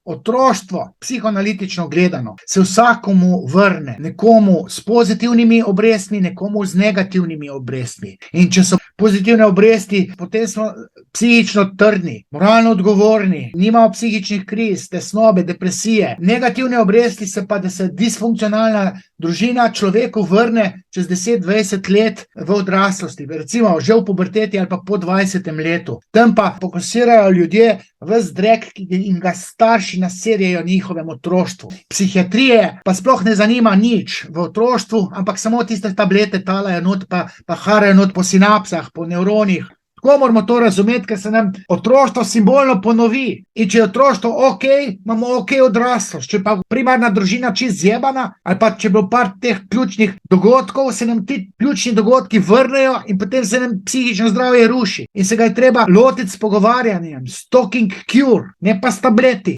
Otroštvo, psihoanalitično gledano, se vsakomu vrne, nekomu s pozitivnimi obrestmi, nekomu z negativnimi obrestmi. In če so pozitivne obresti, potem smo psihično trdni, moralno odgovorni, nimamo psihičnih kriz, tesnobe, depresije. Negativne obresti se pa, da se disfunkcionalna družina človeku vrne čez 10-20 let v odraslosti, recimo že v puberteti ali pa po 20. letu. Tam pa fokusirajo ljudje ves drek, ki jim ga starši naserjejo njihovem otroštvu. Psihiatrije pa sploh ne zanima nič v otroštvu, ampak samo tiste tablete talajo not, pa harajo not po sinapsah, po nevronih. Tako moramo to razumeti, ker se nam otroštvo simbolno ponovi. In če je otroštvo ok, imamo ok odraslost. Če pa primarna družina čist zjebana, ali pa če bo par teh ključnih dogodkov, se nam ti ključni dogodki vrnejo in potem se nam psihično zdravje ruši. In se ga je treba lotiti s pogovarjanjem, s talking cure, ne pa s tableti.